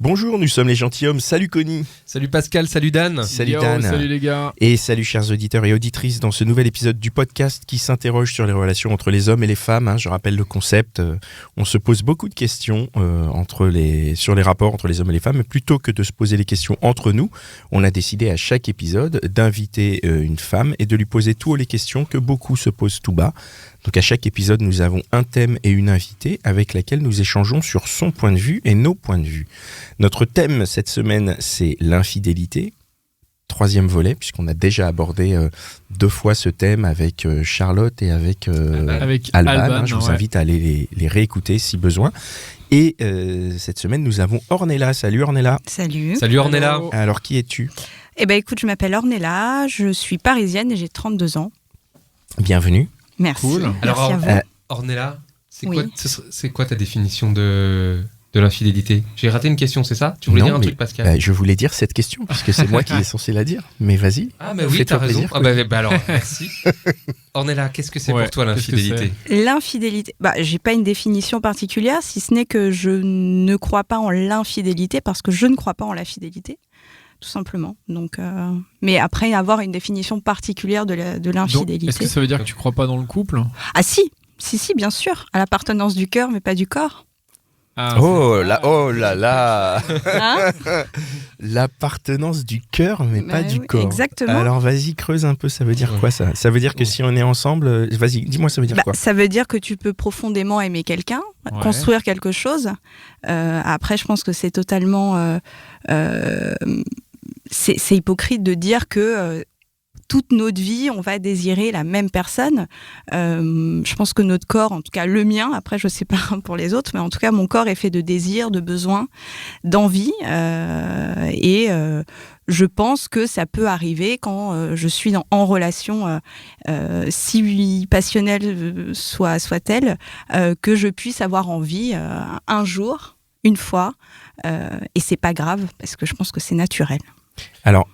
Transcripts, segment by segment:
Bonjour, nous sommes les gentilshommes. Salut Connie. Salut Pascal, salut Dan. Salut Yo, Dan. Salut les gars. Et salut chers auditeurs et auditrices dans ce nouvel épisode du podcast qui s'interroge sur les relations entre les hommes et les femmes. Je rappelle le concept. On se pose beaucoup de questions sur les rapports entre les hommes et les femmes. Mais plutôt que de se poser les questions entre nous, on a décidé à chaque épisode d'inviter une femme et de lui poser toutes les questions que beaucoup se posent tout bas. Donc à chaque épisode, nous avons un thème et une invitée avec laquelle nous échangeons sur son point de vue et nos points de vue. Notre thème cette semaine, c'est l'infidélité. 3e volet, puisqu'on a déjà abordé 2 fois ce thème avec Charlotte et avec Alban. Je vous invite à aller les réécouter si besoin. Et cette semaine, nous avons Ornella. Salut Ornella. Salut. Salut Ornella. Hello. Alors, qui es-tu ? Eh ben écoute, je m'appelle Ornella, je suis parisienne et j'ai 32 ans. Bienvenue. Merci. Cool. Merci Alors, à vous. Ornella, Oui. c'est quoi ta définition de l'infidélité ? J'ai raté une question, c'est ça ? Tu voulais Non, dire un mais, truc, Pascal ? je voulais dire cette question, puisque c'est moi qui est censé la dire. Mais vas-y. Ah, mais oui, Fais-toi t'as raison. plaisir, Alors, merci. Ornella, qu'est-ce que c'est Ouais, pour toi l'infidélité ? L'infidélité, j'ai pas une définition particulière, si ce n'est que je ne crois pas en l'infidélité parce que je ne crois pas en la fidélité, tout simplement. Donc, mais après, avoir une définition particulière de Donc, l'infidélité. est-ce que ça veut dire que tu crois pas dans le couple ? Ah si, bien sûr, à l'appartenance du cœur, mais pas du corps. Ah, Oh là là. Hein L'appartenance du cœur, mais pas du oui, corps. exactement. Alors vas-y, creuse un peu, ça veut dire quoi ça ? Ça veut dire que si on est ensemble, vas-y, dis-moi, ça veut dire quoi ? Ça veut dire que tu peux profondément aimer quelqu'un, Ouais. construire quelque chose. Après, je pense que c'est totalement... c'est hypocrite de dire que toute notre vie, on va désirer la même personne. Je pense que notre corps, en tout cas le mien, après je sais pas pour les autres, mais en tout cas mon corps est fait de désirs, de besoins, d'envie. Et je pense que ça peut arriver quand je suis en relation, si passionnelle soit-elle, que je puisse avoir envie un jour, une fois, et c'est pas grave parce que je pense que c'est naturel. Alors,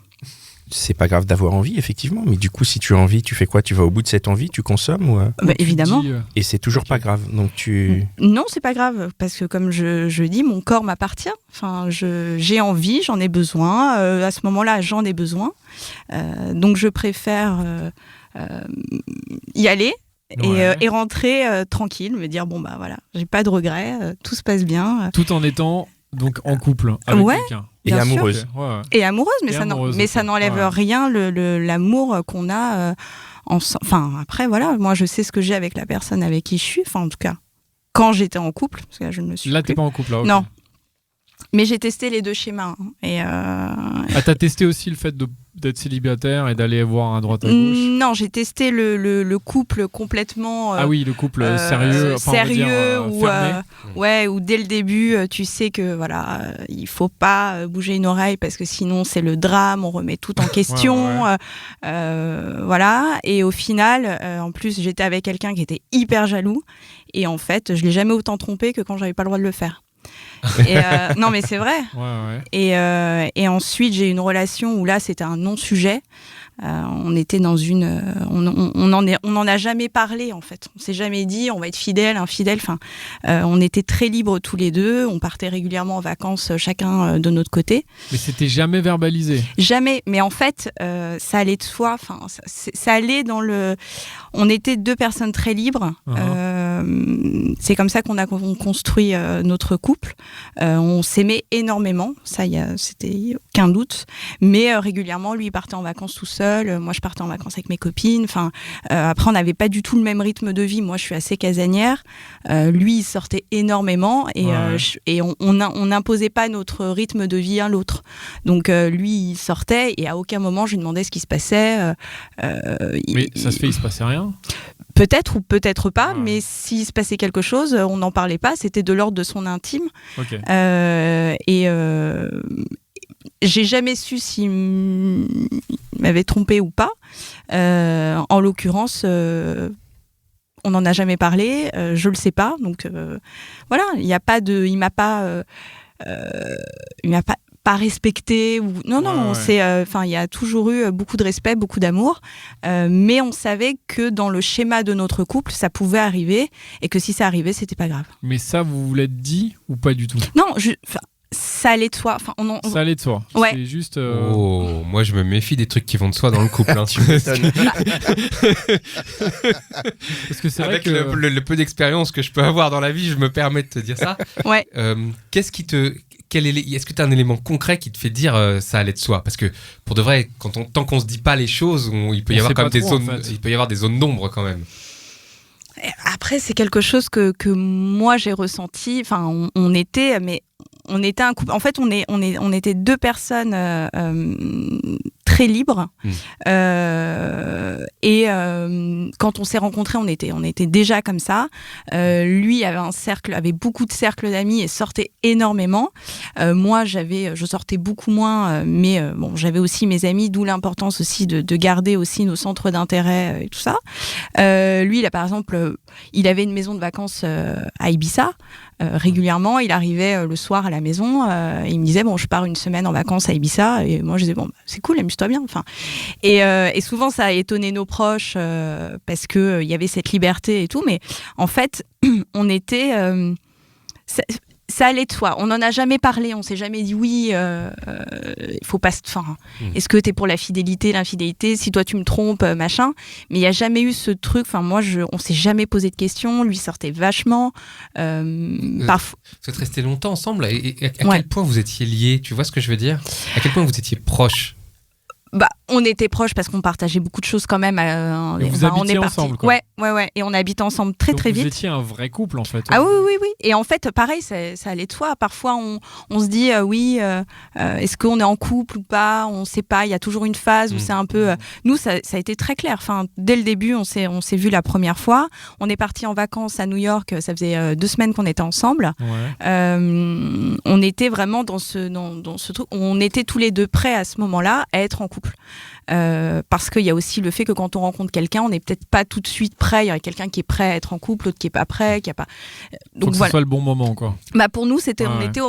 c'est pas grave d'avoir envie, effectivement, mais du coup, si tu as envie, tu fais quoi ? Tu vas au bout de cette envie, tu consommes ou... donc tu Évidemment. dis, Et c'est toujours pas grave, donc tu... Non, c'est pas grave, parce que comme je dis, mon corps m'appartient. Enfin, j'ai envie, j'en ai besoin. À ce moment-là, j'en ai besoin. Donc, je préfère y aller et rentrer tranquille, me dire, bon, bah voilà, j'ai pas de regrets, tout se passe bien. tout en étant donc en couple avec Ouais. quelqu'un. Et Bien sûr. amoureuse. Ouais. Et amoureuse, mais, Et ça, amoureuse mais aussi. ça n'enlève Ouais. rien, l'amour qu'on a ensemble. Enfin, après, voilà, moi, je sais ce que j'ai avec la personne avec qui je suis. Enfin, en tout cas, quand j'étais en couple, parce que là, je ne me suis Là, plus. t'es pas en couple, là. ok. Non. Mais j'ai testé les 2 schémas. Et Ah, t'as testé aussi le fait d'être célibataire et d'aller voir à droite à gauche. non, j'ai testé le couple complètement Ah oui, le couple sérieux, enfin, on va dire, sérieux ou fermé. où dès le début tu sais que voilà, il faut pas bouger une oreille parce que sinon c'est le drame, on remet tout en question. Ouais. Voilà, et au final en plus j'étais avec quelqu'un qui était hyper jaloux et en fait je l'ai jamais autant trompé que quand j'avais pas le droit de le faire. Et non mais c'est vrai. Ouais. Et ensuite, j'ai eu une relation où là, c'était un non-sujet. On était dans une... on en a jamais parlé, en fait. On s'est jamais dit, on va être fidèle, infidèle. Enfin, on était très libres tous les deux. On partait régulièrement en vacances, chacun de notre côté. Mais c'était jamais verbalisé. Jamais. Mais en fait, ça allait de soi. Enfin, ça allait dans le... On était 2 personnes très libres. C'est comme ça qu'on a construit notre couple. On s'aimait énormément, ça, c'était aucun doute. Mais régulièrement, lui, il partait en vacances tout seul. Moi, je partais en vacances avec mes copines. Enfin, après, on n'avait pas du tout le même rythme de vie. Moi, je suis assez casanière. Lui, il sortait énormément et on n'imposait pas notre rythme de vie à l'autre. Donc, lui, il sortait et à aucun moment, je lui demandais ce qui se passait. Mais ça se fait, il se passait rien. Peut-être ou peut-être pas, Ouais. mais s'il se passait quelque chose, on n'en parlait pas, c'était de l'ordre de son intime. Ok. J'ai jamais su s'il m'avait trompé ou pas. En l'occurrence, on n'en a jamais parlé, je le sais pas. Donc voilà, il m'a pas respecté ou non, c'est il y a toujours eu beaucoup de respect, beaucoup d'amour, mais on savait que dans le schéma de notre couple ça pouvait arriver et que si ça arrivait c'était pas grave. Mais ça, vous l'êtes dit ou pas du tout ? Non, ça allait de soi. Enfin, Ça allait de soi. Ouais. C'est juste. Oh, moi je me méfie des trucs qui vont de soi dans le couple. Hein. Tu m'étonnes. Parce que c'est vrai Avec que. le peu d'expérience que je peux avoir dans la vie, je me permets de te dire ça. Ouais. Qu'est-ce qui te... Est-ce que tu as un élément concret qui te fait dire ça allait de soi? Parce que pour de vrai, tant qu'on se dit pas les choses, il peut y avoir quand même des zones, il peut y avoir des zones d'ombre quand même. Après, c'est quelque chose que moi j'ai ressenti. Enfin, on était un couple. En fait, on était deux personnes très libres. Et quand on s'est rencontrés, on était déjà comme ça. Lui avait beaucoup de cercles d'amis et sortait énormément. Moi, je sortais beaucoup moins, mais bon, j'avais aussi mes amis, d'où l'importance aussi de garder aussi nos centres d'intérêt et tout ça. Lui, par exemple, il avait une maison de vacances à Ibiza. Régulièrement, il arrivait le soir à la maison, il me disait bon, je pars une semaine en vacances à Ibiza, et moi je disais bon, c'est cool, amuse-toi bien. Enfin, et souvent ça a étonné nos proches parce que il y avait cette liberté et tout, mais en fait, on était ça allait de soi. On n'en a jamais parlé. On s'est jamais dit oui. Faut pas. Enfin, est-ce que t'es pour la fidélité, l'infidélité? Si toi tu me trompes, machin. Mais il y a jamais eu ce truc. Enfin, on s'est jamais posé de questions. Lui sortait vachement. Parfois. Vous êtes restés longtemps ensemble. Et à quel point vous étiez liés? Tu vois ce que je veux dire? À quel point vous étiez proches? Bah, on était proches parce qu'on partageait beaucoup de choses quand même. Vous habitiez ensemble, quoi. Ouais. Et on habite ensemble très vite. Vous étiez un vrai couple, en fait. Ah oui. Et en fait, pareil, ça allait de soi. Parfois, on se dit, est-ce qu'on est en couple ou pas? On sait pas. Il y a toujours une phase où c'est un peu... Nous, ça a été très clair. Enfin, dès le début, on s'est vu la première fois. On est parti en vacances à New York. Ça faisait 2 semaines qu'on était ensemble. Ouais. On était vraiment dans ce truc. On était tous les deux prêts à ce moment-là à être en couple. Parce qu'il y a aussi le fait que quand on rencontre quelqu'un, on n'est peut-être pas tout de suite prêt. Il y a quelqu'un qui est prêt à être en couple, l'autre qui est pas prêt, qui a pas. Donc voilà. Ce soit le bon moment, quoi. Bah pour nous,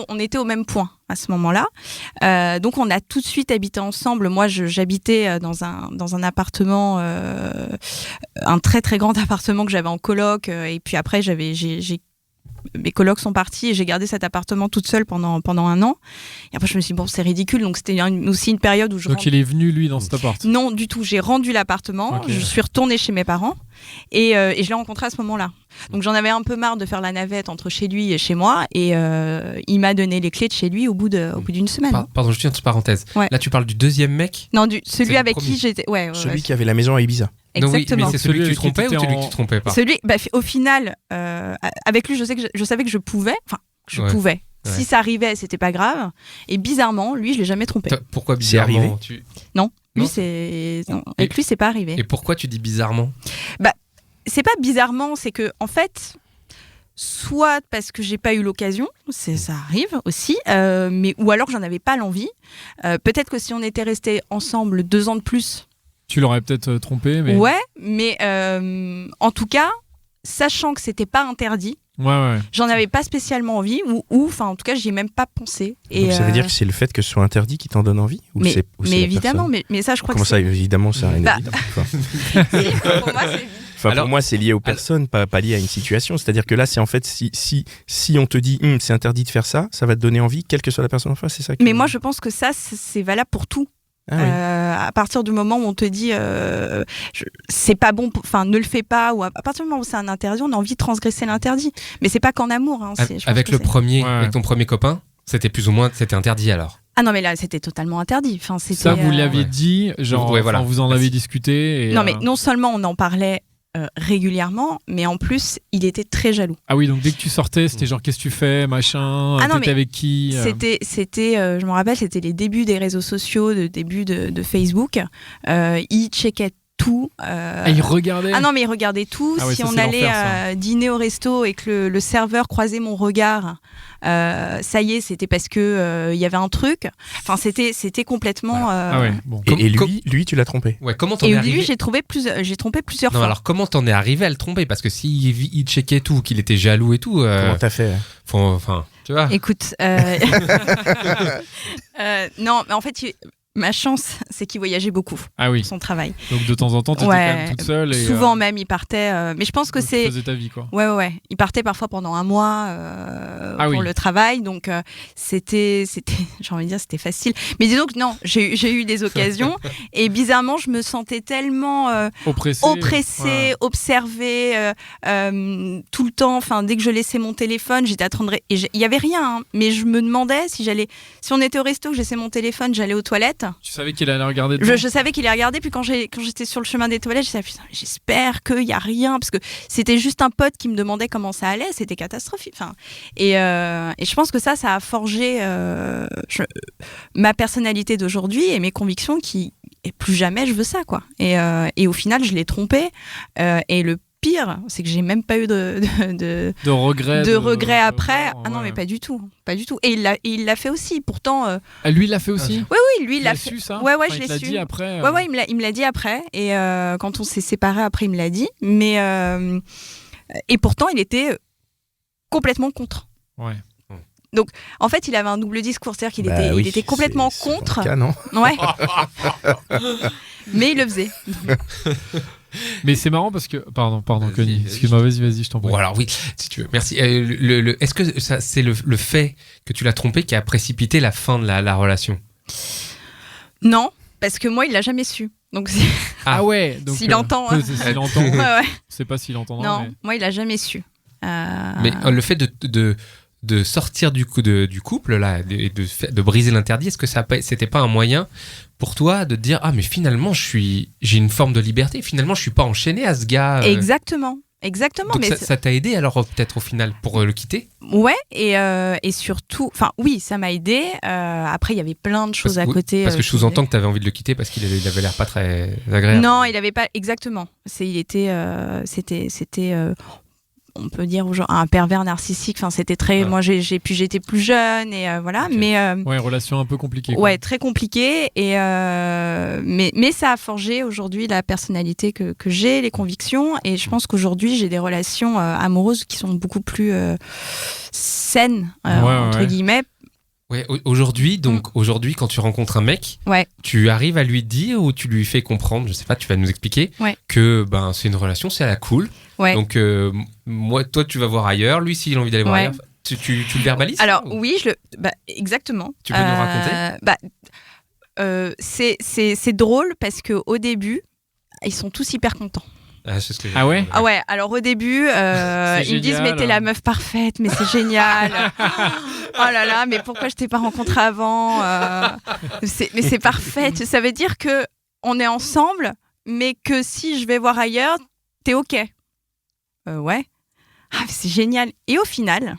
on était au même point à ce moment-là. Donc on a tout de suite habité ensemble. Moi, j'habitais dans un appartement, un très très grand appartement que j'avais en coloc. Et puis après, mes colocs sont partis et j'ai gardé cet appartement toute seule pendant 1 an. Et après, je me suis dit, bon, c'est ridicule. Donc, c'était aussi une période où Donc, il est venu, lui, dans cet appart? Non, du tout. J'ai rendu l'appartement. Okay. Je suis retournée chez mes parents et je l'ai rencontré à ce moment-là. Donc, j'en avais un peu marre de faire la navette entre chez lui et chez moi. Et il m'a donné les clés de chez lui au bout d'une semaine. Pardon, je fais une petite parenthèse. Ouais. Là, tu parles du deuxième mec? Non, celui avec qui j'étais. Ouais, celui qui avait la maison à Ibiza. Exactement. Oui, mais c'est celui que tu trompais ou celui que tu trompais pas? Au final, avec lui, je savais que je pouvais. Enfin, je pouvais. Ouais. Si ça arrivait, c'était pas grave. Et bizarrement, lui, je l'ai jamais trompé. Pourquoi bizarrement? Non, avec lui, c'est pas arrivé. Et pourquoi tu dis bizarrement? Bah, c'est pas bizarrement, c'est que en fait, soit parce que j'ai pas eu l'occasion, ça arrive aussi, ou alors j'en avais pas l'envie. Peut-être que si on était restés ensemble 2 ans de plus. Tu l'aurais peut-être trompé, mais... Ouais, mais en tout cas, sachant que c'était pas interdit, j'en avais pas spécialement envie, ou enfin, en tout cas, j'y ai même pas pensé. Et donc, ça veut dire que c'est le fait que ce soit interdit qui t'en donne envie? Mais évidemment, mais ça, je crois que c'est... Comment ça, évidemment, ça n'a rien évident. Pour moi, c'est... Enfin, pour moi, c'est lié aux personnes, pas lié à une situation. C'est-à-dire que là, c'est en fait, si on te dit c'est interdit de faire ça, ça va te donner envie, quelle que soit la personne en face, c'est ça que... Mais moi, je pense que ça, c'est valable pour tout. Ah oui. À partir du moment où on te dit c'est pas bon, enfin ne le fais pas, ou à partir du moment où c'est un interdit, on a envie de transgresser l'interdit. Mais c'est pas qu'en amour. Hein, avec ton premier copain, c'était plus ou moins interdit alors? Ah non, mais là c'était totalement interdit. Enfin, ça vous l'aviez dit, genre vous en avez discuté. Et non, mais non seulement on en parlait régulièrement, mais en plus il était très jaloux. Ah oui, donc dès que tu sortais, c'était genre qu'est-ce que tu fais, machin, t'étais avec qui? C'était je me rappelle, c'était les débuts des réseaux sociaux, le début de Facebook. Il checkait tout. Il regardait? Ah non, mais il regardait tout. Si on allait dîner au resto et que le serveur croisait mon regard, ça y est, c'était parce que y avait un truc. Enfin, c'était complètement. Bon. Et lui, tu l'as trompé? Ouais. Comment t'en es arrivé? Lui, j'ai trompé plusieurs fois. Alors comment t'en es arrivé à le tromper? Parce que s'il checkait tout, qu'il était jaloux et tout. Comment t'as fait? Enfin, tu vois. Écoute, non, mais en fait. Ma chance, c'est qu'il voyageait beaucoup Ah oui. pour son travail. Donc de temps en temps, tu étais quand même toute seule. Et, souvent même, il partait. Mais je pense que c'est. Tu faisais ta vie, quoi. Ouais. Il partait parfois pendant un mois pour le travail. Donc c'était, j'ai envie de dire, c'était facile. Mais disons que non, j'ai eu des occasions. Et bizarrement, je me sentais tellement oppressée, observée tout le temps. Enfin, dès que je laissais mon téléphone, j'étais à 30. Et il y avait rien. Hein, mais je me demandais si on était au resto, que je laissais mon téléphone, j'allais aux toilettes. Tu savais qu'il allait regarder je savais qu'il allait regarder, puis quand j'étais sur le chemin des toilettes, je disais putain, j'espère qu'il n'y a rien, parce que c'était juste un pote qui me demandait comment ça allait, c'était catastrophique. Enfin, et je pense que ça a forgé ma personnalité d'aujourd'hui et mes convictions et plus jamais je veux ça, quoi. Et au final, je l'ai trompé. Et le pire, c'est que j'ai même pas eu de regrets après. Ah non, mais pas du tout. Et il l'a fait aussi. Pourtant. Lui, il l'a fait aussi. Oui, lui, il l'a fait. Su ça. Ouais, je l'ai su. Dit après. Ouais, il me l'a dit après. Et quand on s'est séparés après, il me l'a dit. Mais et pourtant, il était complètement contre. Ouais. Donc, en fait, il avait un double discours, c'est-à-dire qu'il il était complètement contre. C'est le cas, non ? Ouais. Mais il le faisait. Mais c'est marrant parce que... Pardon, Connie. Excuse-moi, vas-y, je t'en prie. Bon, alors oui, si tu veux. Merci. Est-ce que c'est le fait que tu l'as trompé qui a précipité la fin de la relation ? Non, parce que moi, il l'a jamais su. Donc Ah ouais, donc s'il entend. S'il entend. Ouais. Je sais pas s'il entendra. Non, moi, il l'a jamais su. Mais le fait de sortir du couple là et de briser l'interdit, est-ce que c'était pas un moyen pour toi de te dire mais finalement j'ai une forme de liberté, finalement je suis pas enchaîné à ce gars Exactement. Donc mais ça t'a aidé alors peut-être au final pour le quitter? Ouais, et surtout, enfin oui, ça m'a aidé. Après il y avait plein de choses à côté. Parce que je sous-entends que tu avais envie de le quitter parce qu'il avait l'air pas très agréable. Non, il avait pas exactement. C'était on peut dire un pervers narcissique. Enfin, c'était très. Moi, j'étais plus jeune et voilà. Okay. Mais relation un peu compliquée. Quoi. Ouais, très compliquée. Et mais ça a forgé aujourd'hui la personnalité que j'ai, les convictions. Et je pense qu'aujourd'hui, j'ai des relations amoureuses qui sont beaucoup plus saines entre guillemets. Ouais, aujourd'hui, quand tu rencontres un mec, tu arrives à lui dire ou tu lui fais comprendre, je sais pas, tu vas nous expliquer, que c'est une relation, c'est à la cool. Ouais. Donc, toi, tu vas voir ailleurs, lui, s'il a envie d'aller voir ailleurs, tu le verbalises? Alors, oui, exactement. Tu peux nous raconter? C'est drôle parce qu'au début, ils sont tous hyper contents. C'est ce que ouais? Ah ouais, alors au début, ils me disent mais t'es la meuf parfaite, mais c'est génial. Oh là là, mais pourquoi je t'ai pas rencontré avant mais c'est parfait. Ça veut dire que on est ensemble, mais que si je vais voir ailleurs, t'es ok. Ouais. Ah, c'est génial. Et au final,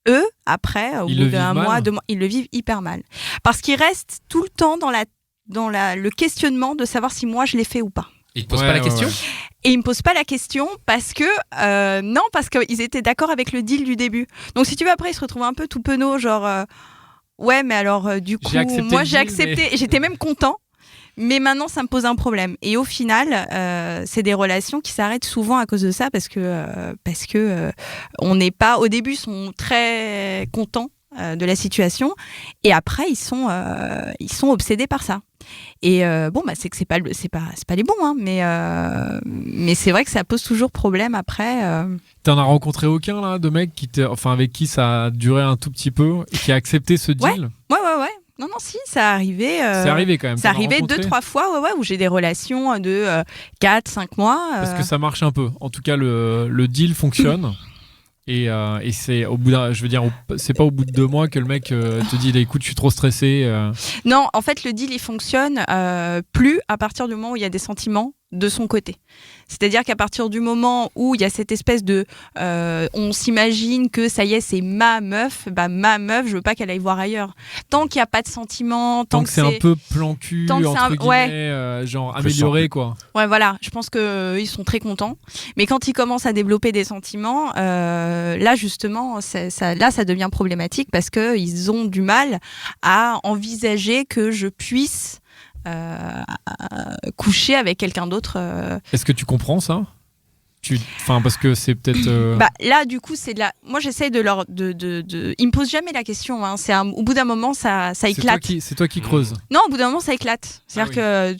eux, après, au bout d'un mois, 2 mois, ils le vivent hyper mal. Parce qu'ils restent tout le temps dans le questionnement de savoir si moi je l'ai fait ou pas. Ils ne posent pas la question ? Et ils me posent pas la question parce que parce qu'ils étaient d'accord avec le deal du début. Donc si tu veux, après ils se retrouvent un peu tout penaud, genre ouais, mais alors du coup moi j'ai accepté, j'étais même content, mais maintenant ça me pose un problème. Et au final c'est des relations qui s'arrêtent souvent à cause de ça parce que on n'est pas, au début ils sont très contents de la situation et après ils sont obsédés par ça. Et c'est que c'est pas les bons, hein, mais c'est vrai que ça pose toujours problème après. T'en as rencontré aucun là de mec avec qui ça a duré un tout petit peu et qui a accepté ce deal? Ouais. Non, si, ça arrivait. C'est arrivé quand même. Ça arrivait 2-3 fois, où j'ai des relations de 4-5 mois. Parce que ça marche un peu. En tout cas, le deal fonctionne. Et c'est au bout c'est pas au bout de 2 mois que le mec te dit écoute, je suis trop stressé. Non, en fait, le deal il fonctionne plus à partir du moment où il y a des sentiments de son côté. C'est-à-dire qu'à partir du moment où il y a cette espèce de on s'imagine que ça y est, c'est ma meuf, je veux pas qu'elle aille voir ailleurs. Tant qu'il n'y a pas de sentiments, tant que c'est un peu plan cul, entre guillemets, genre amélioré quoi. Ouais, voilà, je pense qu'ils sont très contents. Mais quand ils commencent à développer des sentiments, là justement, ça devient problématique parce qu'ils ont du mal à envisager que je puisse coucher avec quelqu'un d'autre. Est-ce que tu comprends ça? Parce que c'est peut-être. Là, du coup, c'est de la. Moi, j'essaie de leur. Ils me posent jamais la question. Hein. Au bout d'un moment, ça éclate. C'est toi qui creuses. Non, au bout d'un moment, ça éclate. C'est-à-dire que,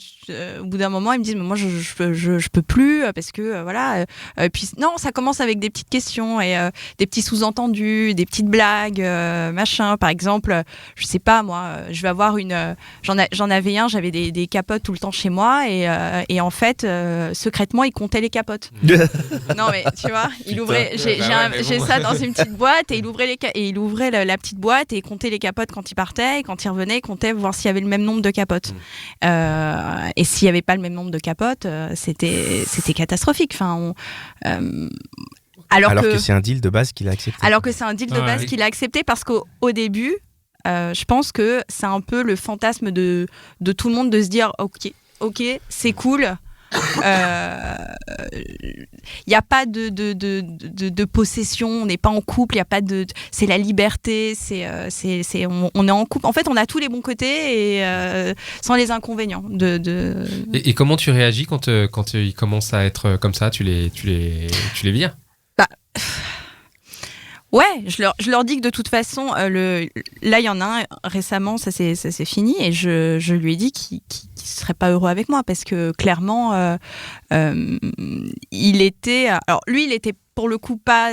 au bout d'un moment, ils me disent, mais moi, je peux plus parce que voilà. Puis non, ça commence avec des petites questions et des petits sous-entendus, des petites blagues, machin. Par exemple, je sais pas, moi, je vais avoir une. J'en avais un. J'avais des capotes tout le temps chez moi et en fait, secrètement, il comptait les capotes. Non mais tu vois, il ouvrait, j'ai ça dans une petite boîte et il ouvrait la petite boîte et il comptait les capotes quand il partait et quand il revenait, il comptait voir s'il y avait le même nombre de capotes. Et s'il n'y avait pas le même nombre de capotes, c'était catastrophique. Enfin, alors que c'est un deal de base qu'il a accepté. Alors que c'est un deal de base qu'il a accepté parce qu'au début, je pense que c'est un peu le fantasme de tout le monde de se dire ok, c'est cool. Il n'y a pas de possession, on n'est pas en couple, il y a pas c'est la liberté, on est en couple. En fait, on a tous les bons côtés et sans les inconvénients. Et comment tu réagis quand ils commencent à être comme ça? Tu les vires? Ouais, je leur dis que de toute façon, là il y en a un récemment, ça c'est fini et je lui ai dit qu'il serait pas heureux avec moi parce que clairement, il était pour le coup pas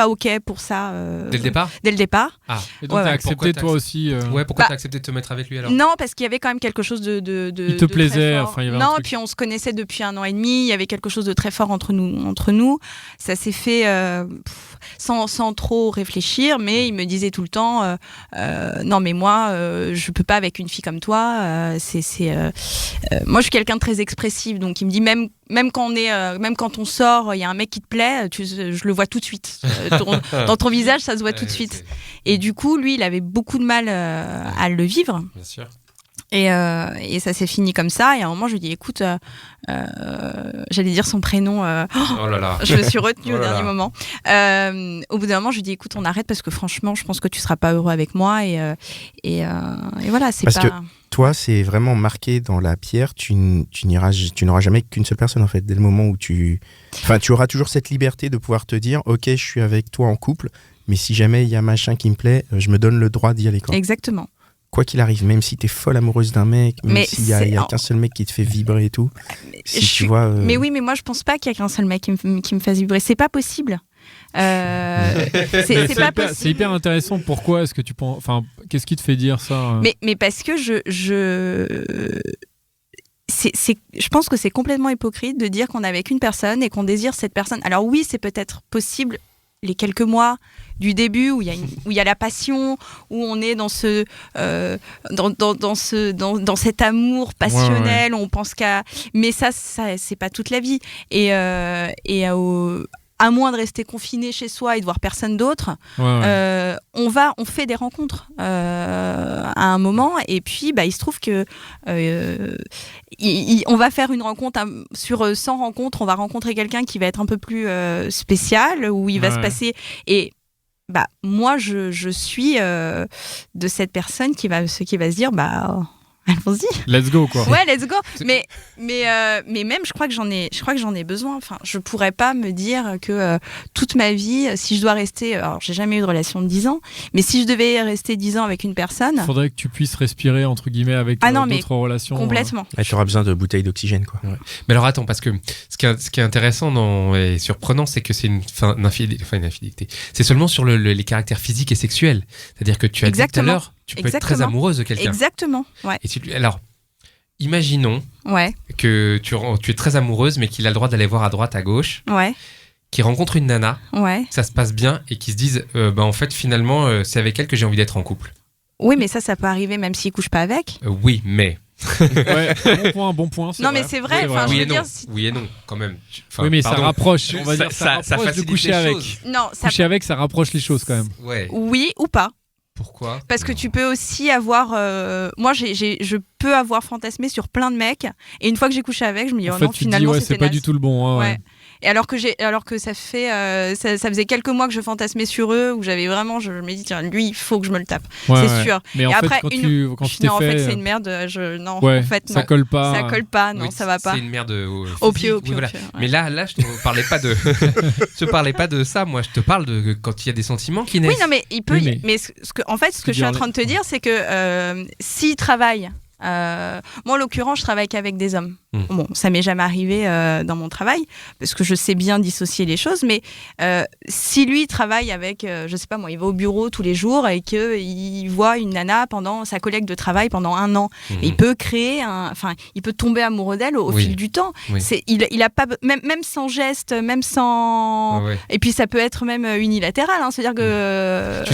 ok pour ça. Dès le départ. Dès le départ. Ah. Et donc t'as accepté toi aussi. Pourquoi t'as accepté de te mettre avec lui alors? Non, parce qu'il y avait quand même quelque chose de il te plaisait, enfin il y avait un truc. Puis on se connaissait depuis 1 an et demi. Il y avait quelque chose de très fort entre nous. Ça s'est fait sans trop réfléchir, mais il me disait tout le temps non mais moi je peux pas avec une fille comme toi. Moi je suis quelqu'un de très expressif, donc il me dit même quand on sort, il y a un mec qui te plaît, je le vois tout de suite. Dans ton visage, ça se voit tout de suite. Et du coup, lui, il avait beaucoup de mal à le vivre. Bien sûr. Et ça s'est fini comme ça. Et à un moment, je lui dis, écoute, j'allais dire son prénom. Oh là là. Je me suis retenue au dernier moment. Au bout d'un moment, je lui dis, écoute, on arrête parce que franchement, je pense que tu seras pas heureux avec moi. Et voilà, c'est parce pas. Que toi, c'est vraiment marqué dans la pierre. Tu n'auras jamais qu'une seule personne en fait. Dès le moment où tu auras toujours cette liberté de pouvoir te dire, ok, je suis avec toi en couple, mais si jamais il y a machin qui me plaît, je me donne le droit d'y aller. Exactement. Quoi qu'il arrive, même si t'es folle amoureuse d'un mec, même s'il y a qu'un seul mec qui te fait vibrer et tout. Mais oui, mais moi je pense pas qu'il y a qu'un seul mec qui me fasse vibrer. C'est pas possible. C'est hyper intéressant. Pourquoi est-ce que tu penses? Enfin, qu'est-ce qui te fait dire ça? Mais parce que je pense que c'est complètement hypocrite de dire qu'on est avec une personne et qu'on désire cette personne. Alors oui, c'est peut-être possible les quelques mois du début où il y a la passion, où on est dans cet amour passionnel, on pense mais ça c'est pas toute la vie à moins de rester confiné chez soi et de voir personne d'autre, on fait des rencontres à un moment et puis il se trouve que on va faire une rencontre sur 100 rencontres, on va rencontrer quelqu'un qui va être un peu plus spécial, où il va se passer et moi je suis de cette personne qui va se dire allons-y. Let's go quoi. Ouais, let's go. Mais même je crois que j'en ai besoin. Enfin, je pourrais pas me dire que toute ma vie, si je dois rester, alors j'ai jamais eu de relation de 10 ans, mais si je devais rester 10 ans avec une personne, il faudrait que tu puisses respirer entre guillemets avec d'autres relations. Complètement. Tu auras besoin de bouteilles d'oxygène quoi. Ouais. Mais alors attends, parce que ce qui est intéressant et surprenant, c'est que c'est une infidélité. C'est seulement sur les caractères physiques et sexuels. C'est-à-dire que tu as dit tout à l'heure, tu peux être très amoureuse de quelqu'un. Exactement. Ouais. Alors, imaginons que tu es très amoureuse, mais qu'il a le droit d'aller voir à droite, à gauche, qu'il rencontre une nana, que ça se passe bien et qu'ils se disent en fait, finalement, c'est avec elle que j'ai envie d'être en couple. Oui, mais ça peut arriver même s'il ne couche pas avec. Oui, mais... bon point. Non, mais c'est vrai. Oui et non, quand même. Oui, mais ça rapproche. On va dire ça rapproche de coucher avec. Non, coucher avec, ça rapproche les choses quand même. Ouais. Oui ou pas. Pourquoi? Parce que tu peux aussi avoir... moi, je peux avoir fantasmé sur plein de mecs. Et une fois que j'ai couché avec, je me dis, non, finalement, c'est pas du tout le bon. Et alors que ça faisait quelques mois que je fantasmais sur eux, où j'avais vraiment, je me dis tiens, lui, il faut que je me le tape, c'est sûr. Mais en fait, quand tu t'es en fait, fait, c'est une merde. En fait, ça colle pas. Ça colle pas, non, ça va pas. C'est une merde au pied. Voilà. Mais là, je te parlais pas de, je te parlais pas de ça. Moi, je te parle de quand il y a des sentiments qui naissent. Oui, non, mais il peut. Oui, mais ce que je suis en train de te dire, c'est que s'il travaille. Moi, en l'occurrence, je travaille qu'avec des hommes. Bon, ça m'est jamais arrivé dans mon travail parce que je sais bien dissocier les choses. Mais si lui travaille avec, je sais pas moi, il va au bureau tous les jours et qu'il voit une nana pendant sa collègue de travail pendant 1 an, et il peut créer il peut tomber amoureux d'elle au fil du temps. Oui. Il a pas même sans geste, même sans. Et puis ça peut être même unilatéral. C'est-à-dire que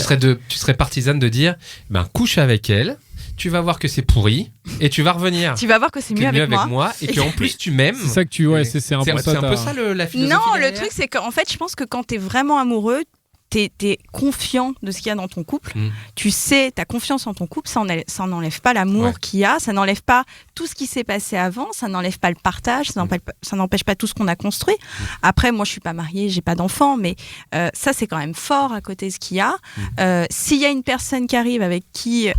tu serais partisane de dire, couche avec elle. Tu vas voir que c'est pourri et tu vas revenir. Tu vas voir que c'est mieux avec moi et qu'en plus tu m'aimes. C'est ça que tu c'est un peu ça. C'est un peu ça la philosophie. Non, derrière. le truc c'est qu'en fait, je pense que quand t'es vraiment amoureux, t'es confiant de ce qu'il y a dans ton couple. Tu sais, t'as confiance en ton couple, ça n'enlève pas l'amour qu'il y a, ça n'enlève pas tout ce qui s'est passé avant, ça n'enlève pas le partage, ça n'empêche pas tout ce qu'on a construit. Après, moi, je suis pas mariée, j'ai pas d'enfant, mais ça, c'est quand même fort à côté de ce qu'il y a. S'il y a une personne qui arrive avec qui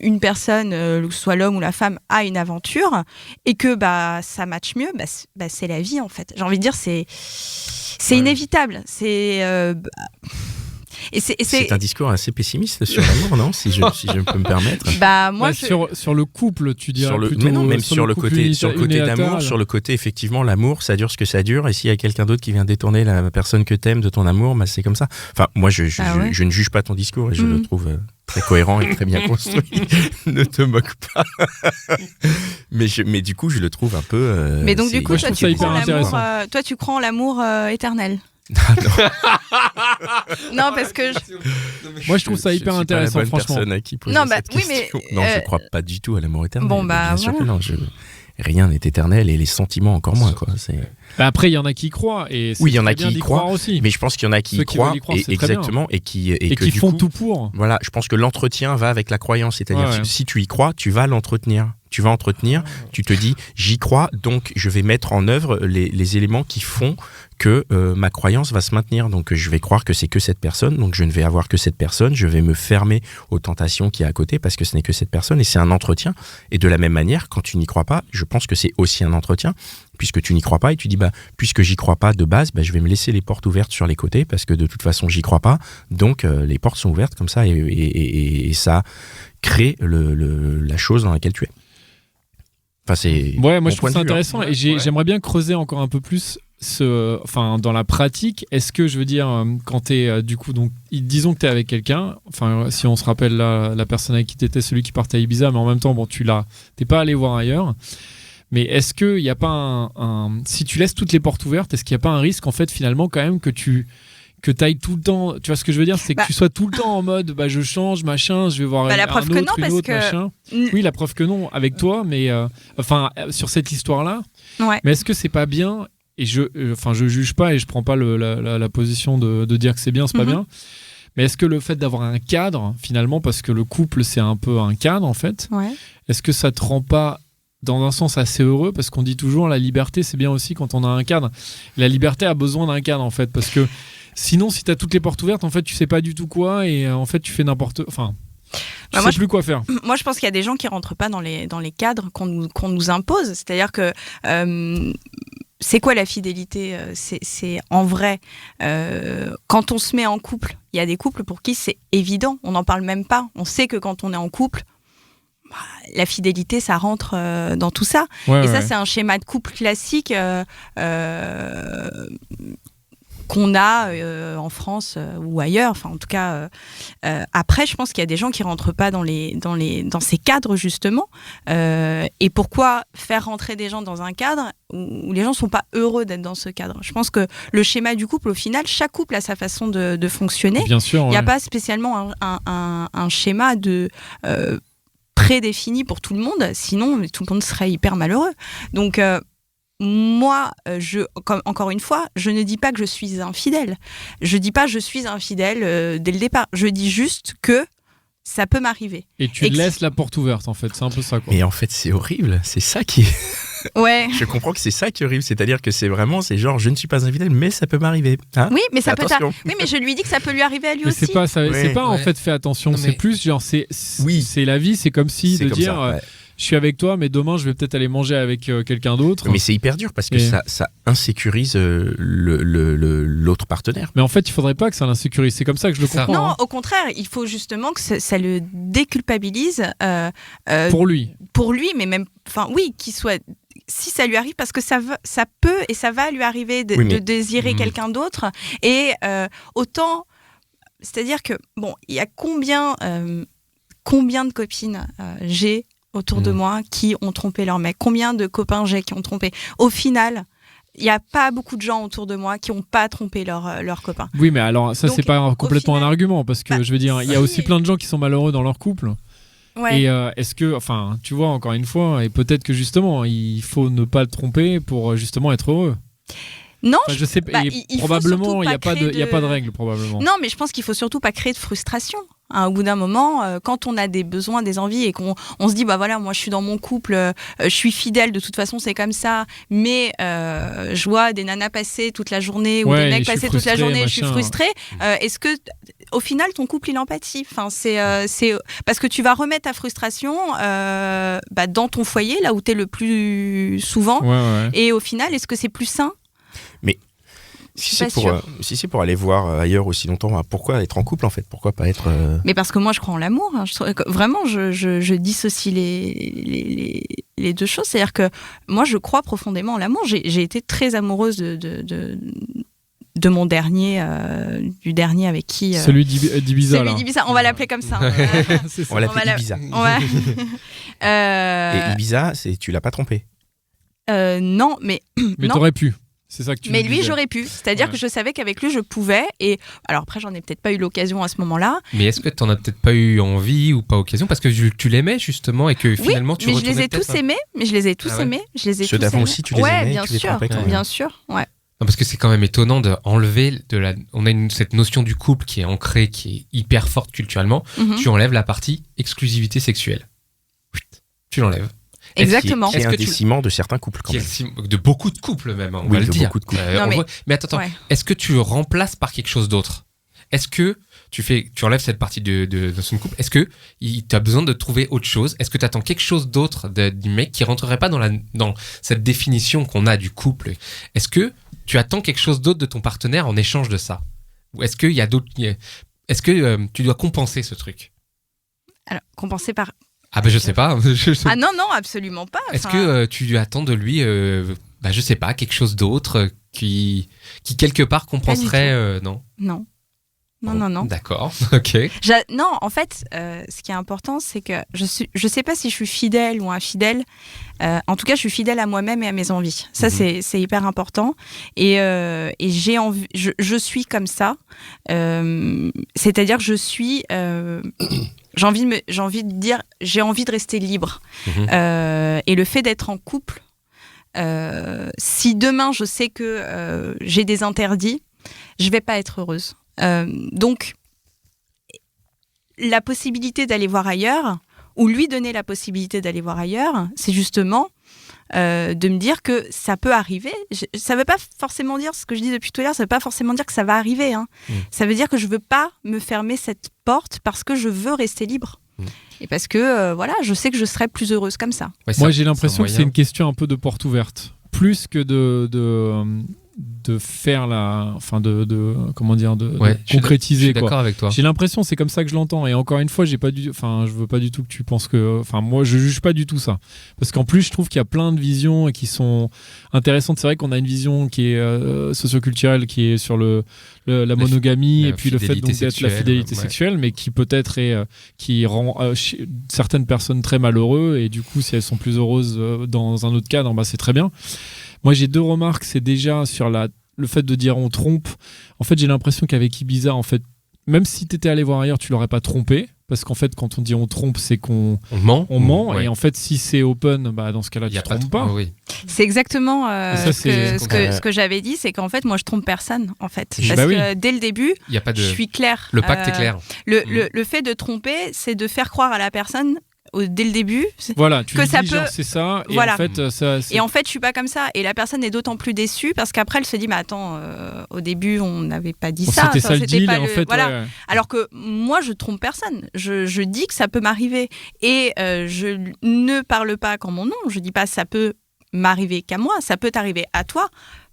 une personne, que ce soit l'homme ou la femme, a une aventure et que ça matche mieux, c'est la vie en fait. J'ai envie de dire, c'est inévitable. C'est un discours assez pessimiste sur l'amour, non, si je peux me permettre. Moi, sur le couple, tu dirais plutôt. Mais non, même sur le côté d'amour, sur le côté effectivement, l'amour, ça dure ce que ça dure. Et s'il y a quelqu'un d'autre qui vient détourner la personne que t'aimes de ton amour, c'est comme ça. Enfin, moi, je ne juge pas ton discours et je le trouve très cohérent et très bien construit. Ne te moque pas. mais du coup, je le trouve un peu. Mais donc du coup, toi, tu crois en l'amour éternel. Non, parce que moi je trouve ça hyper intéressant, franchement. À qui poser cette question. Non, je crois pas du tout à l'amour éternel. Bien sûr que non, rien n'est éternel et les sentiments encore moins, quoi. Après, il y en a qui y croient et oui, il y en a qui y croient aussi. Mais je pense qu'il y en a qui y croient exactement et qui font tout pour. Voilà, je pense que l'entretien va avec la croyance, c'est-à-dire si tu y crois, tu vas l'entretenir. Tu vas entretenir, tu te dis j'y crois, donc je vais mettre en œuvre les éléments qui font que ma croyance va se maintenir. Donc je vais croire que c'est que cette personne, donc je ne vais avoir que cette personne, je vais me fermer aux tentations qu'il y a à côté parce que ce n'est que cette personne et c'est un entretien. Et de la même manière, quand tu n'y crois pas, je pense que c'est aussi un entretien puisque tu n'y crois pas et tu dis puisque j'y crois pas de base, je vais me laisser les portes ouvertes sur les côtés parce que de toute façon j'y crois pas, donc les portes sont ouvertes comme ça et ça crée la chose dans laquelle tu es. Moi je trouve ça intéressant et j'aimerais bien creuser encore un peu plus dans la pratique. Est-ce que je veux dire quand t'es du coup donc disons que t'es avec quelqu'un, si on se rappelle la personne avec qui t'étais, celui qui partait à Ibiza, mais en même temps t'es pas allé voir ailleurs. Mais est-ce qu'il n'y a pas si tu laisses toutes les portes ouvertes, est-ce qu'il n'y a pas un risque en fait finalement quand même que tu ailles tout le temps, tu vois ce que je veux dire, c'est que tu sois tout le temps en mode je change, machin, je vais voir la preuve que non, parce que machin. Oui, la preuve que non avec toi, mais sur cette histoire-là. Ouais. Mais est-ce que c'est pas bien, et je juge pas et je prends pas la position de dire que c'est bien, c'est pas bien. Mais est-ce que le fait d'avoir un cadre, finalement, parce que le couple c'est un peu un cadre en fait, est-ce que ça te rend pas dans un sens assez heureux, parce qu'on dit toujours la liberté c'est bien aussi quand on a un cadre. La liberté a besoin d'un cadre en fait, parce que sinon, si tu as toutes les portes ouvertes, en fait, tu sais pas du tout quoi et en fait, tu fais n'importe. Tu sais plus quoi faire. Moi, je pense qu'il y a des gens qui rentrent pas dans les cadres qu'on nous impose. C'est-à-dire que c'est quoi la fidélité ? C'est en vrai, quand on se met en couple, il y a des couples pour qui c'est évident. On n'en parle même pas. On sait que quand on est en couple, la fidélité, ça rentre dans tout ça. Ça, c'est un schéma de couple classique. Qu'on a en France ou ailleurs, en tout cas. Après, je pense qu'il y a des gens qui rentrent pas dans ces cadres justement. Et pourquoi faire rentrer des gens dans un cadre où les gens sont pas heureux d'être dans ce cadre ? Je pense que le schéma du couple, au final, chaque couple a sa façon de fonctionner. Bien sûr. Il n'y a pas spécialement un schéma prédéfini pour tout le monde. Sinon, tout le monde serait hyper malheureux. Donc moi, encore une fois, je ne dis pas que je suis infidèle. Je dis pas je suis infidèle dès le départ. Je dis juste que ça peut m'arriver. Et tu laisses la porte ouverte, en fait. C'est un peu ça, quoi. Mais en fait, c'est horrible. C'est ça qui est... Ouais. Je comprends que c'est ça qui arrive, c'est-à-dire que c'est genre je ne suis pas infidèle, mais ça peut m'arriver. Hein, oui, mais ça peut. Oui, mais je lui dis que ça peut lui arriver à lui aussi. C'est pas en fait fais attention, c'est plus genre c'est la vie, c'est comme si de dire. Je suis avec toi, mais demain, je vais peut-être aller manger avec quelqu'un d'autre. Mais c'est hyper dur parce que ça insécurise l'autre partenaire. Mais en fait, il faudrait pas que ça l'insécurise. C'est comme ça que je le comprends. Non, au contraire, il faut justement que ça le déculpabilise. Pour lui. Pour lui, mais même... Enfin, oui, qu'il soit... Si ça lui arrive, parce que ça peut et ça va lui arriver de désirer quelqu'un d'autre. Et autant... C'est-à-dire que, bon, il y a combien de copines j'ai autour de moi qui ont trompé leur mec. Combien de copains j'ai qui ont trompé. Au final, il n'y a pas beaucoup de gens autour de moi qui n'ont pas trompé leur copain. Oui, mais alors ça, c'est pas complètement un argument, parce que je veux dire, il y a aussi plein de gens qui sont malheureux dans leur couple. Ouais. Et est-ce que, enfin, tu vois, encore une fois, et peut-être que justement, il faut ne pas le tromper pour justement être heureux. Non, je sais pas. Probablement, il n'y a pas de règle, probablement. Non, mais je pense qu'il faut surtout pas créer de frustration. Au bout d'un moment, quand on a des besoins, des envies et qu'on se dit, bah voilà, moi je suis dans mon couple, je suis fidèle, de toute façon c'est comme ça, mais je vois des nanas passer toute la journée ou des mecs passer toute la journée, je suis frustrée. Est-ce que, au final, ton couple il empathie? Enfin, c'est parce que tu vas remettre ta frustration dans ton foyer, là où tu es le plus souvent. Et au final, est-ce que c'est plus sain? Mais si c'est pour aller voir ailleurs aussi longtemps, pourquoi être en couple en fait? Pourquoi pas être... Mais parce que moi je crois en l'amour. Hein. Vraiment, je dissocie les deux choses. C'est-à-dire que moi je crois profondément en l'amour. J'ai été très amoureuse de mon dernier, du dernier avec qui... Celui d'Ibiza. Celui d'Ibiza, on va l'appeler comme ça. On va l'appeler Ibiza. Et Ibiza, tu l'as pas trompé? Non, mais... Mais t'aurais pu. C'est ça que tu mais lui, j'aurais pu. C'est-à-dire que je savais qu'avec lui, je pouvais. Et alors après, j'en ai peut-être pas eu l'occasion à ce moment-là. Mais est-ce que tu n'en as peut-être pas eu envie ou pas occasion? Parce que tu l'aimais justement et que finalement tu retournais. Mais je les ai tous aimés. Mais je les ai tous aimés. Ceux d'avant aussi, tu les aimais? Bien sûr. Ouais. Non, parce que c'est quand même étonnant d'enlever on a cette notion du couple qui est ancrée, qui est hyper forte culturellement. Tu enlèves la partie exclusivité sexuelle. Tu l'enlèves. Exactement. C'est un des ciments de certains couples quand même. De beaucoup de couples même, on va le dire. Beaucoup de couples. Mais attends, est-ce que tu le remplaces par quelque chose d'autre? Est-ce que tu enlèves cette partie de son couple? Est-ce que tu as besoin de trouver autre chose? Est-ce que tu attends quelque chose d'autre du mec qui rentrerait pas dans cette définition qu'on a du couple? Est-ce que tu attends quelque chose d'autre de ton partenaire en échange de ça? Ou est-ce qu'il y a d'autres... Est-ce que tu dois compenser ce truc? Alors, compenser par... Ah ben je sais pas. Ah non, absolument pas. Est-ce que tu attends de lui, je sais pas, quelque chose d'autre qui quelque part compenserait non. Non. D'accord, ok. Non, en fait, ce qui est important, c'est que je sais pas si je suis fidèle ou infidèle. En tout cas, je suis fidèle à moi-même et à mes envies. Ça, c'est hyper important. Et j'ai envie, je suis comme ça. C'est-à-dire que je suis... j'ai envie de dire, j'ai envie de rester libre. Et le fait d'être en couple, si demain je sais que j'ai des interdits, je vais pas être heureuse. Donc, la possibilité d'aller voir ailleurs, ou lui donner la possibilité d'aller voir ailleurs, c'est justement de me dire que ça peut arriver. Ça ne veut pas forcément dire, ce que je dis depuis tout à l'heure, ça ne veut pas forcément dire que ça va arriver. Hein. Ça veut dire que je ne veux pas me fermer cette porte parce que je veux rester libre. Et parce que, je sais que je serai plus heureuse comme ça. Ouais, moi, j'ai l'impression que c'est une question un peu de porte ouverte. Plus que de faire de concrétiser. Je suis d'accord avec toi. J'ai l'impression, c'est comme ça que je l'entends. Et encore une fois, je veux pas du tout que tu penses que, moi, je juge pas du tout ça. Parce qu'en plus, je trouve qu'il y a plein de visions qui sont intéressantes. C'est vrai qu'on a une vision qui est socioculturelle, qui est sur la monogamie et puis le fait d'être la fidélité sexuelle, mais qui peut-être qui rend certaines personnes très malheureuses. Et du coup, si elles sont plus heureuses dans un autre cadre, c'est très bien. Moi, j'ai deux remarques. C'est déjà sur le fait de dire on trompe. En fait, j'ai l'impression qu'avec Ibiza, en fait, même si tu étais allé voir ailleurs, tu l'aurais pas trompé. Parce qu'en fait, quand on dit on trompe, c'est qu'on ment. Et en fait, si c'est open, dans ce cas-là, tu ne trompes pas. Oui. C'est exactement ce que j'avais dit, c'est qu'en fait, moi, je trompe personne. En fait. Parce que dès le début, je suis claire. Le pacte est clair. Le fait de tromper, c'est de faire croire à la personne dès le début. Voilà, tu que ça peut. C'est ça. Et voilà. En fait, et en fait, je suis pas comme ça. Et la personne est d'autant plus déçue parce qu'après, elle se dit, mais attends, au début, on n'avait pas dit ça. C'était ça le deal, pas en fait. Voilà. Ouais. Alors que moi, je trompe personne. Je dis que ça peut m'arriver. Et je ne parle pas qu'en mon nom. Je dis pas ça peut m'arriver qu'à moi. Ça peut t'arriver à toi.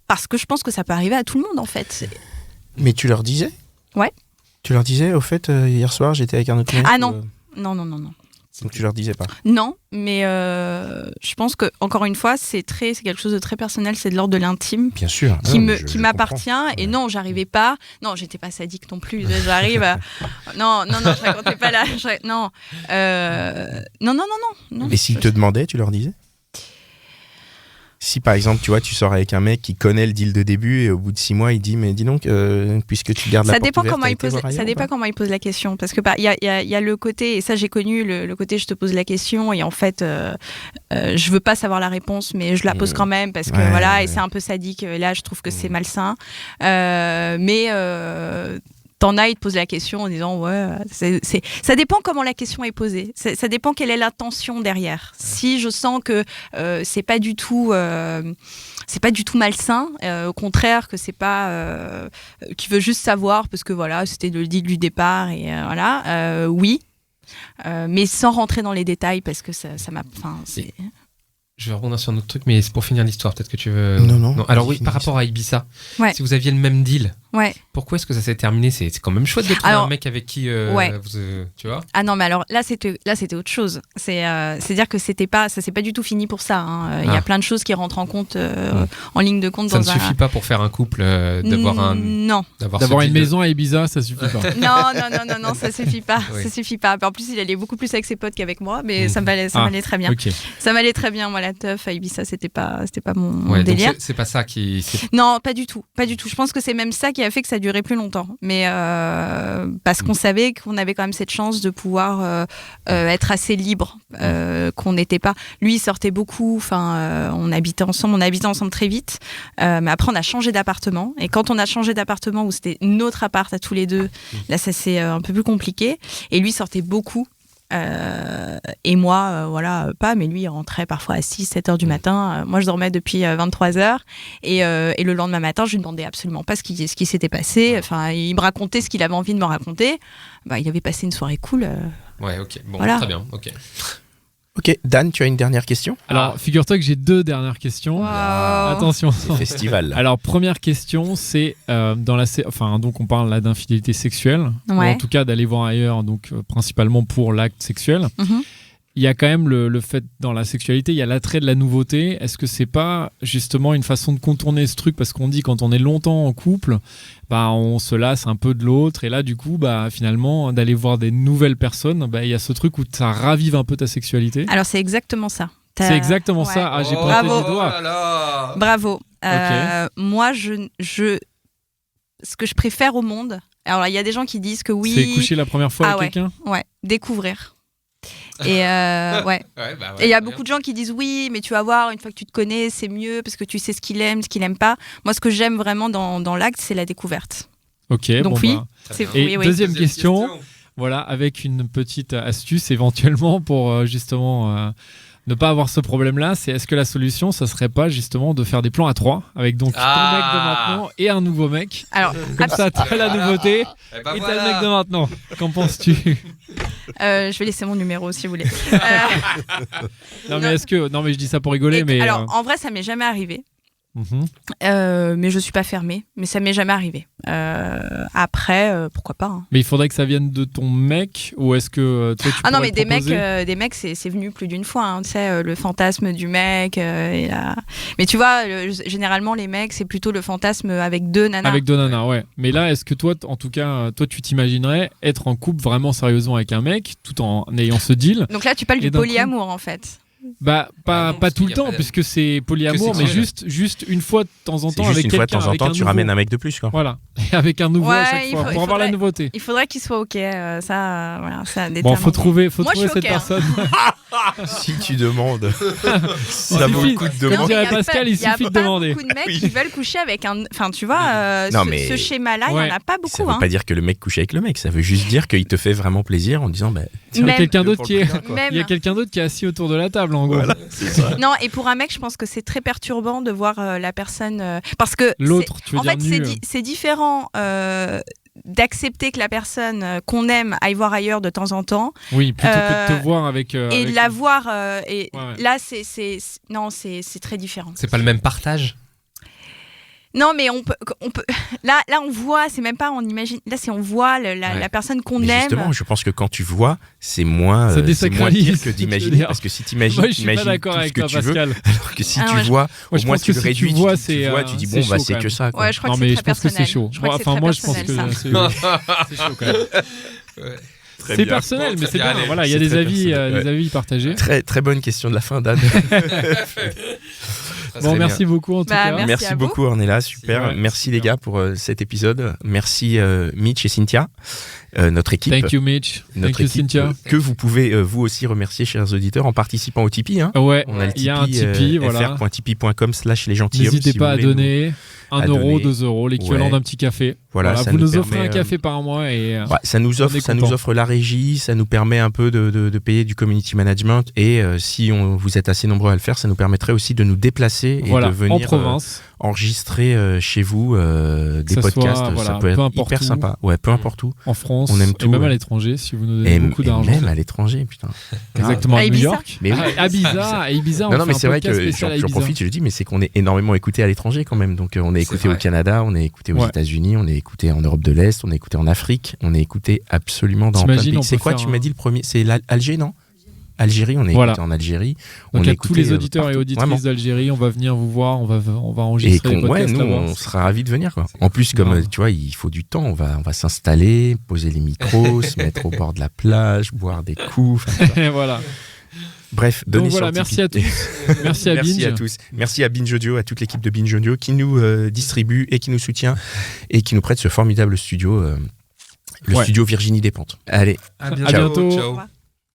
Parce que je pense que ça peut arriver à tout le monde, en fait. Mais tu leur disais ? Ouais. Tu leur disais, au fait, hier soir, j'étais avec un autre mec ? Ah non. Non. Donc tu leur disais pas ? Non, mais je pense que encore une fois, c'est quelque chose de très personnel, c'est de l'ordre de l'intime. Bien sûr. Qui m'appartient. Et non, j'arrivais pas. Non, j'étais pas sadique non plus. J'arrive. Non, je racontais pas là. Non. Non. Et s'ils te demandaient, tu leur disais ? Si par exemple, tu vois, tu sors avec un mec qui connaît le deal de début et au bout de 6 mois, il dit mais dis donc, puisque tu gardes la porte ouverte, ça dépend comment il pose la question, parce que il y a le côté, et ça j'ai connu le côté je te pose la question et en fait je veux pas savoir la réponse mais je la pose quand même parce que et c'est un peu sadique. Et là je trouve que c'est malsain, mais t'en as, ils te posent la question en disant ça dépend comment la question est posée, ça dépend quelle est l'intention derrière. Si je sens que c'est pas du tout malsain, au contraire que c'est pas qui veut juste savoir parce que c'était le deal du départ et oui, mais sans rentrer dans les détails parce que ça m'a c'est... Je vais rebondir sur un autre truc, mais c'est pour finir l'histoire. Peut-être que tu veux... Non. Alors oui, par rapport à Ibiza, si vous aviez le même deal, pourquoi est-ce que ça s'est terminé ? C'est quand même chouette de trouver un mec avec qui tu vois ? Ah non, mais alors là c'était autre chose. C'est-à-dire que ça s'est pas du tout fini pour ça. Hein. Il y a plein de choses qui rentrent en compte, en ligne de compte. Ça ne suffit pas pour faire un couple d'avoir d'avoir une maison à Ibiza, ça suffit pas. Non, ça suffit pas. Oui. Ça suffit pas. En plus, il allait beaucoup plus avec ses potes qu'avec moi, mais ça m'allait très bien. Okay. Ça m'allait très bien. Moi, la teuf à Ibiza, c'était pas mon délire. C'est pas ça qui. Non, pas du tout. Je pense que c'est même ça qui a fait que ça a duré plus longtemps. Mais parce qu'on savait qu'on avait quand même cette chance de pouvoir être assez libre, qu'on n'était pas. Lui, il sortait beaucoup. Enfin, on habitait ensemble très vite. Mais après, on a changé d'appartement. Et quand on a changé d'appartement où c'était notre appart à tous les deux, là, ça c'est un peu plus compliqué. Et lui sortait beaucoup. Et moi, pas, mais lui il rentrait parfois à 6-7 heures du matin. Moi je dormais depuis 23 heures et le lendemain matin je lui demandais absolument pas ce qui s'était passé. Enfin, il me racontait ce qu'il avait envie de me raconter. Il avait passé une soirée cool. Ouais, ok, bon, très bien, ok. Ok, Dan, tu as une dernière question ? Alors, figure-toi que j'ai 2 dernières questions. Wow. Attention. C'est festival. Alors, première question, c'est donc on parle là d'infidélité sexuelle, ou en tout cas d'aller voir ailleurs, donc principalement pour l'acte sexuel. Mm-hmm. Il y a quand même le fait, dans la sexualité, il y a l'attrait de la nouveauté. Est-ce que c'est pas justement une façon de contourner ce truc ? Parce qu'on dit quand on est longtemps en couple, on se lasse un peu de l'autre. Et là, du coup, finalement, d'aller voir des nouvelles personnes, il y a ce truc où ça ravive un peu ta sexualité. Alors, c'est exactement ça. C'est exactement ça. Ah, j'ai pointé les doigts. Bravo. Moi, ce que je préfère au monde... Alors, il y a des gens qui disent que oui... C'est coucher la première fois avec quelqu'un ? Ouais, découvrir. Et et il y a beaucoup de gens qui disent oui, mais tu vas voir, une fois que tu te connais, c'est mieux parce que tu sais ce qu'il aime, ce qu'il aime pas. Moi, ce que j'aime vraiment dans l'acte, c'est la découverte. Ok. Donc deuxième question. Voilà, avec une petite astuce éventuellement pour justement ne pas avoir ce problème-là, c'est est-ce que la solution, ça serait pas justement de faire des plans à 3 avec donc ton mec de maintenant et un nouveau mec. Alors, comme ça, t'as la nouveauté et t'as le mec de maintenant. Qu'en penses-tu ? Je vais laisser mon numéro si vous voulez. Non mais je dis ça pour rigoler, mais alors en vrai, ça m'est jamais arrivé. Mais je suis pas fermée, mais ça m'est jamais arrivé. Après, pourquoi pas, hein. Mais il faudrait que ça vienne de ton mec, ou est-ce que toi tu non, mais des mecs c'est venu plus d'une fois, hein, tu sais, le fantasme du mec mais tu vois, généralement les mecs c'est plutôt le fantasme avec 2 nanas. Avec 2 nanas, ouais. Mais là, est-ce que toi, en tout cas, tu t'imaginerais être en couple vraiment sérieusement avec un mec tout en ayant ce deal? Donc là tu parles du polyamour en fait. Pas tout le temps, puisque c'est polyamour, mais juste une fois de temps en temps avec quelqu'un. Une fois de temps en temps, tu ramènes un mec de plus, quoi. Voilà, et avec un nouveau à chaque fois, pour avoir la nouveauté. Il faudrait qu'il soit ok, ça bon, faut trouver cette personne. Si tu demandes, ça vaut le coup de demander. Comme dirait Pascal, il suffit de demander. Il y a pas beaucoup de mecs qui veulent coucher avec un... Enfin, tu vois, ce schéma-là, il n'y en a pas beaucoup. Ça veut pas dire que le mec couche avec le mec, ça veut juste dire qu'il te fait vraiment plaisir en disant Il y a quelqu'un d'autre qui est assis autour de la table, en gros. Voilà, c'est ça. Non, et pour un mec, je pense que c'est très perturbant de voir la personne... parce que l'autre, c'est différent d'accepter que la personne qu'on aime aille voir ailleurs de temps en temps. Oui, plutôt que de te voir avec... et de la voir... là, c'est très différent. C'est pas le même partage ? Non, mais on peut. Là, on voit. C'est même pas. On imagine. Là, c'est on voit la personne qu'on aime. Justement, je pense que quand tu vois, c'est moins pire que d'imaginer. Parce que si t'imagines, moi, je suis pas d'accord avec toi, Pascal. Alors que si tu vois, au moins tu le réduis. Tu dis bon, bah c'est que ça. Ouais, je crois que c'est très personnel. Enfin, moi, je pense que c'est chaud quand même. C'est personnel, mais c'est bien. Voilà, il y a des avis partagés. Très bonne question de la fin, Dan. Bon, merci beaucoup en tout cas. Merci beaucoup, Ornella, super. Merci les gars pour cet épisode. Merci Mitch et Cynthia, notre équipe. Thank you Mitch, thank you Cynthia. Que vous pouvez vous aussi remercier, chers auditeurs, en participant au Tipeee. Ouais, on a le Tipeee, il y a un Tipeee, voilà. fr.tipeee.com/lesgentilhommes. N'hésitez pas à donner 1 euro, 2 euros, l'équivalent d'un petit café. Voilà, vous nous offrez un café par mois et ça nous offre la régie, ça nous permet un peu de payer du community management et si vous êtes assez nombreux à le faire, ça nous permettrait aussi de nous déplacer et de venir en province. Enregistrer chez vous des podcasts. Ça peut être hyper sympa. Ouais, peu importe où. En France, on aime tout, et même à l'étranger, si vous nous donnez beaucoup d'argent. Même à l'étranger, putain. Exactement, à New York. Mais à Ibiza. Non, mais c'est vrai que j'en profite, je le dis, mais c'est qu'on est énormément écouté à l'étranger quand même. Donc on est écouté au Canada, on est écouté aux États-Unis, on est écouté en Europe de l'Est, on est écouté en Afrique, on est écouté absolument dans plein de pays. C'est quoi, tu m'as dit le premier? C'est Alger, non? Algérie, on est écouté en Algérie. Donc à tous les auditeurs et auditrices d'Algérie, on va venir vous voir, on va enregistrer les podcasts. Nous, on sera ravis de venir. En plus, comme tu vois, il faut du temps. On va s'installer, poser les micros, se mettre au bord de la plage, boire des coups. Voilà. Bref, donnez sur merci à tous. Merci à Binge. Merci à tous. Merci à Binge Audio, à toute l'équipe de Binge Audio qui nous distribue et qui nous soutient et qui nous prête ce formidable studio, le studio Virginie Despentes. Allez, à bientôt. Ciao.